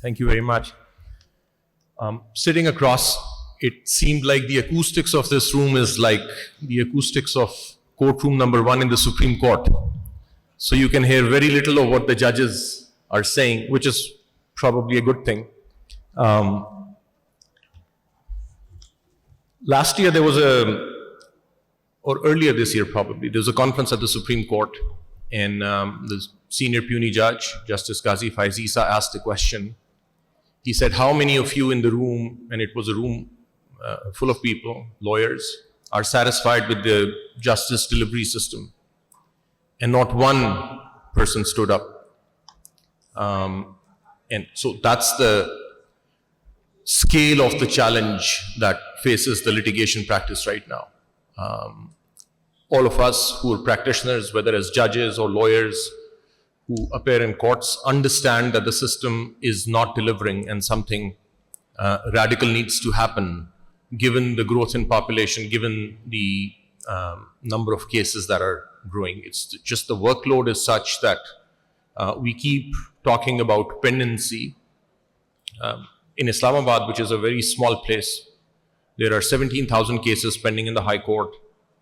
Thank you very much. Sitting across, it seemed like the acoustics of this room is like the acoustics of courtroom number 1 in the Supreme Court. So you can hear very little of what the judges are saying, which is probably a good thing. Last year there was or earlier this year probably, there was a conference at the Supreme Court, and the senior puisne judge, Justice Qazi Faizisa, asked a question. He said, how many of you in the room, and it was a room full of people, lawyers, are satisfied with the justice delivery system? And not one person stood up. And so that's the scale of the challenge that faces the litigation practice right now. All of us who are practitioners, whether as judges or lawyers who appear in courts, understand that the system is not delivering and something radical needs to happen given the growth in population, given the number of cases that are growing. It's just the workload is such that we keep talking about pendency. In Islamabad, which is a very small place, there are 17,000 cases pending in the High Court.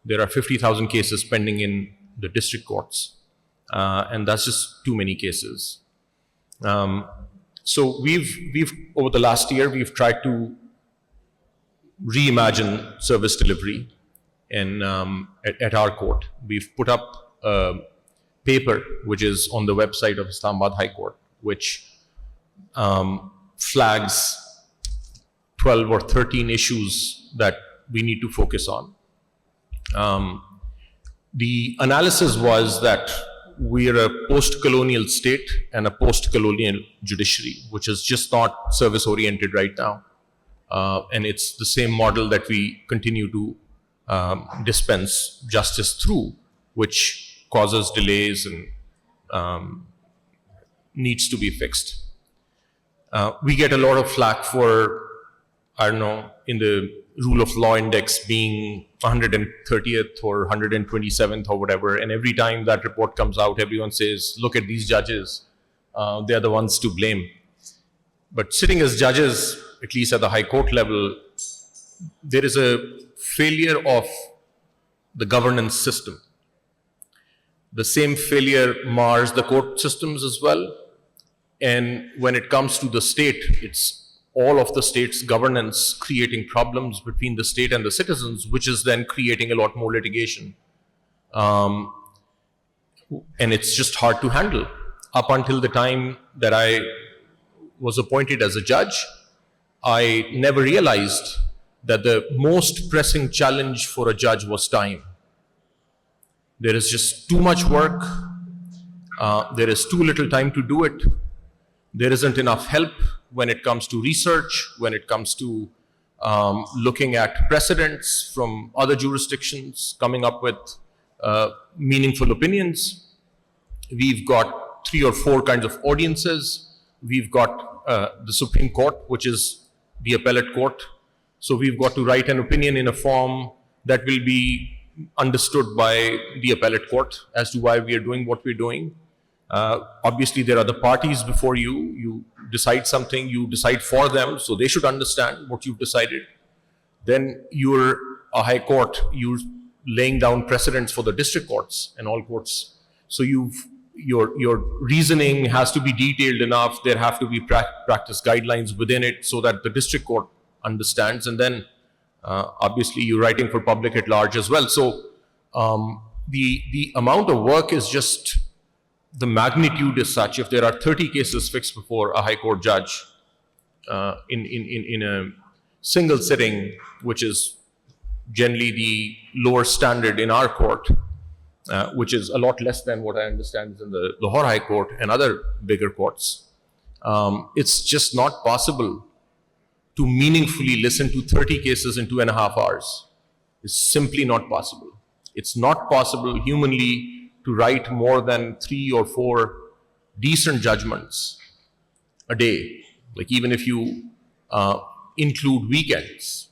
There are 50,000 cases pending in the district courts. And that's just too many cases. So we've over the last year, we've tried to reimagine service delivery at our court. We've put up a paper which is on the website of Islamabad High Court, which flags 12 or 13 issues that we need to focus on. The analysis was that we're a post-colonial state and a post-colonial judiciary, which is just not service-oriented right now. And it's the same model that we continue to dispense justice through, which causes delays and needs to be fixed. We get a lot of flack for, I don't know, in the rule of law index being 130th or 127th or whatever, and every time that report comes out, everyone says, look at these judges, they're the ones to blame. But sitting as judges, at least at the High Court level, there is a failure of the governance system. The same failure mars the court systems as well. And when it comes to the state, it's all of the state's governance creating problems between the state and the citizens, which is then creating a lot more litigation. And it's just hard to handle. Up until the time that I was appointed as a judge, I never realized that the most pressing challenge for a judge was time. There is just too much work. There is too little time to do it. There isn't enough help when it comes to research, when it comes to looking at precedents from other jurisdictions, coming up with meaningful opinions. We've got 3 or 4 kinds of audiences. We've got the Supreme Court, which is the appellate court. So we've got to write an opinion in a form that will be understood by the appellate court as to why we are doing what we're doing. Obviously, there are the parties before you. You decide something, you decide for them, so they should understand what you've decided. Then you're a high court, you're laying down precedents for the district courts and all courts. So your reasoning has to be detailed enough. There have to be practice guidelines within it so that the district court understands. And then obviously you're writing for public at large as well. So the amount of work is just, the magnitude is such. If there are 30 cases fixed before a high court judge in a single sitting, which is generally the lower standard in our court, which is a lot less than what I understand is in the Lahore High Court and other bigger courts, it's just not possible to meaningfully listen to 30 cases in 2.5 hours. It's simply not possible. It's not possible humanly to write more than 3 or 4 decent judgments a day. Like even if you include weekends,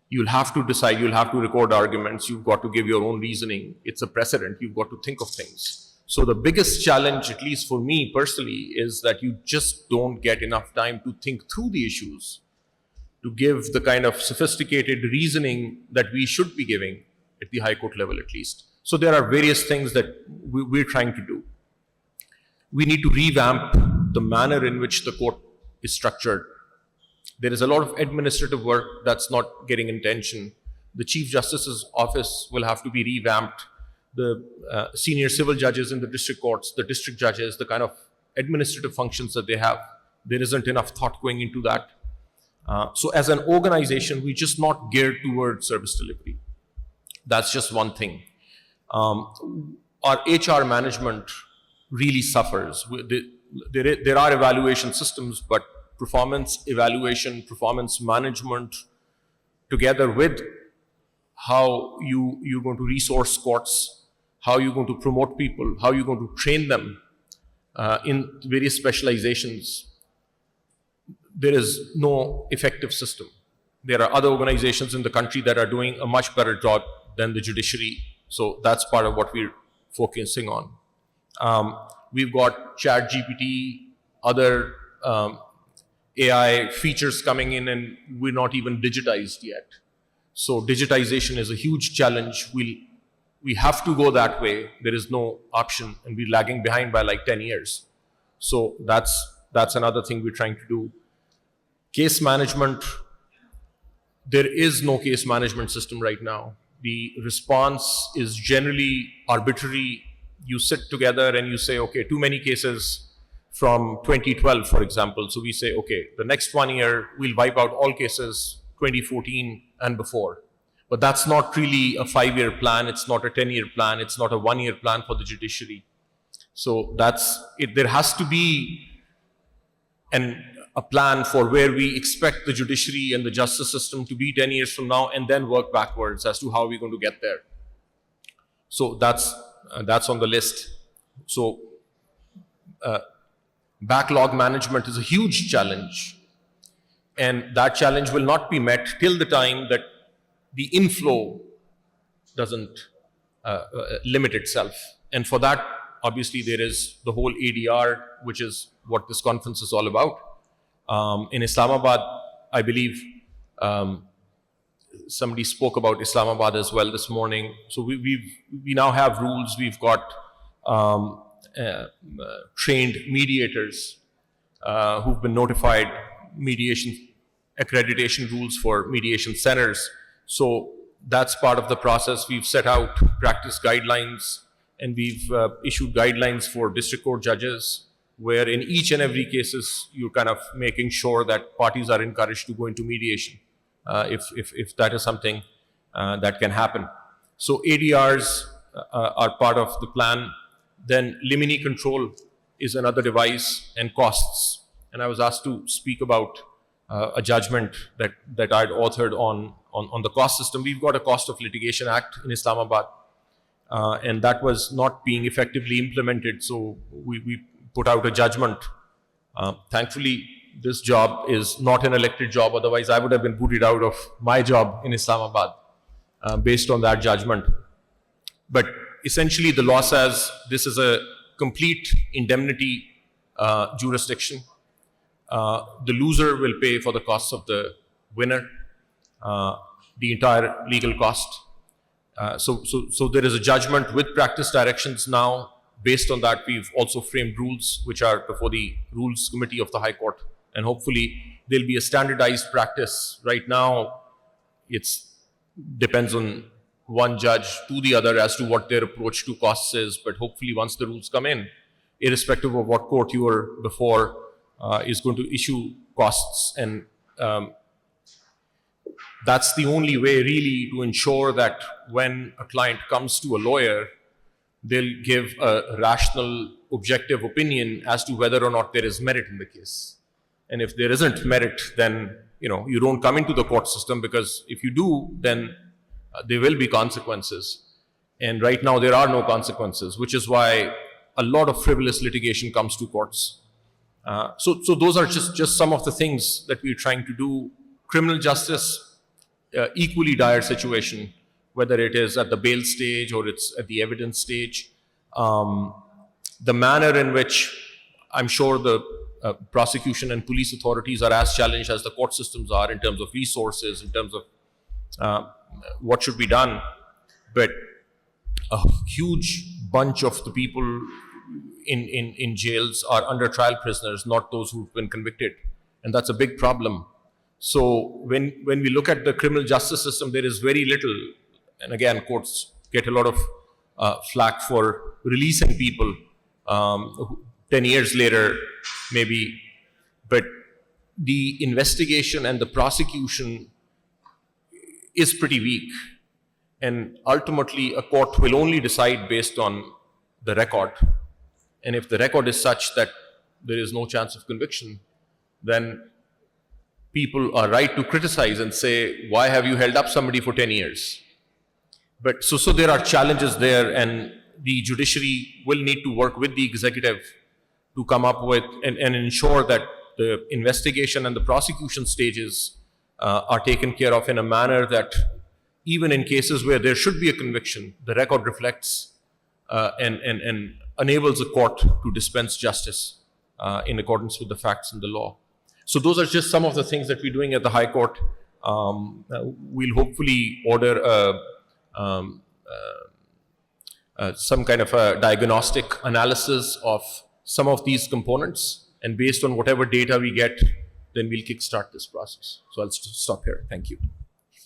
you'll have to decide, you'll have to record arguments, you've got to give your own reasoning. It's a precedent, you've got to think of things. So the biggest challenge, at least for me personally, is that you just don't get enough time to think through the issues, to give the kind of sophisticated reasoning that we should be giving at the High Court level at least. So there are various things that we're trying to do. We need to revamp the manner in which the court is structured. There is a lot of administrative work that's not getting attention. The Chief Justice's office will have to be revamped. The senior civil judges in the district courts, the district judges, the kind of administrative functions that they have, there isn't enough thought going into that. So as an organization, we're just not geared towards service delivery. That's just one thing. Our HR management really suffers. There are evaluation systems, but performance evaluation, performance management, together with how you're going to resource courts, how you're going to promote people, how you're going to train them in various specializations, there is no effective system. There are other organizations in the country that are doing a much better job than the judiciary. So that's part of what we're focusing on. We've got ChatGPT, other AI features coming in, and we're not even digitized yet. So digitization is a huge challenge. We have to go that way. There is no option, and we're lagging behind by like 10 years. So that's another thing we're trying to do. Case management, there is no case management system right now. The response is generally arbitrary. You sit together and you say, okay, too many cases from 2012, for example. So we say, okay, the next 1 year, we'll wipe out all cases 2014 and before. But that's not really a 5-year plan. It's not a 10-year plan. It's not a 1-year plan for the judiciary. So that's it. There has to be a plan for where we expect the judiciary and the justice system to be 10 years from now, and then work backwards as to how we're going to get there. So that's on the list. So backlog management is a huge challenge, and that challenge will not be met till the time that the inflow doesn't limit itself. And for that, obviously, there is the whole ADR, which is what this conference is all about. In Islamabad, I believe somebody spoke about Islamabad as well this morning. So we now have rules. We've got trained mediators who've been notified, mediation accreditation rules for mediation centers. So that's part of the process. We've set out practice guidelines, and we've issued guidelines for district court judges, where in each and every cases, you're kind of making sure that parties are encouraged to go into mediation if that is something that can happen. So ADRs are part of the plan. Then limine control is another device, and costs. And I was asked to speak about a judgment that I'd authored on the cost system. We've got a Cost of Litigation Act in Islamabad, and that was not being effectively implemented. So we put out a judgment. Thankfully, this job is not an elected job. Otherwise, I would have been booted out of my job in Islamabad based on that judgment. But essentially, the law says this is a complete indemnity jurisdiction. The loser will pay for the costs of the winner, the entire legal cost. So there is a judgment with practice directions now. Based on that, we've also framed rules which are before the Rules Committee of the High Court. And hopefully, there'll be a standardized practice. Right now, it depends on one judge to the other as to what their approach to costs is. But hopefully, once the rules come in, irrespective of what court you were before, is going to issue costs. And that's the only way, really, to ensure that when a client comes to a lawyer, they'll give a rational, objective opinion as to whether or not there is merit in the case. And if there isn't merit, then you don't come into the court system, because if you do, then there will be consequences. And right now there are no consequences, which is why a lot of frivolous litigation comes to courts. So those are just some of the things that we're trying to do. Criminal justice, equally dire situation, whether it is at the bail stage or it's at the evidence stage. the manner in which I'm sure the prosecution and police authorities are as challenged as the court systems are in terms of resources, in terms of what should be done. But a huge bunch of the people in jails are under trial prisoners, not those who've been convicted. And that's a big problem. So when we look at the criminal justice system, there is very little, and again, courts get a lot of flack for releasing people 10 years later, maybe, but the investigation and the prosecution is pretty weak. And ultimately, a court will only decide based on the record. And if the record is such that there is no chance of conviction, then people are right to criticize and say, why have you held up somebody for 10 years? But so there are challenges there, and the judiciary will need to work with the executive to come up with and ensure that the investigation and the prosecution stages are taken care of in a manner that even in cases where there should be a conviction, the record reflects and enables the court to dispense justice in accordance with the facts and the law. So those are just some of the things that we're doing at the High Court. We'll hopefully order some kind of a diagnostic analysis of some of these components, and based on whatever data we get, then we'll kickstart this process. So I'll stop here. Thank you.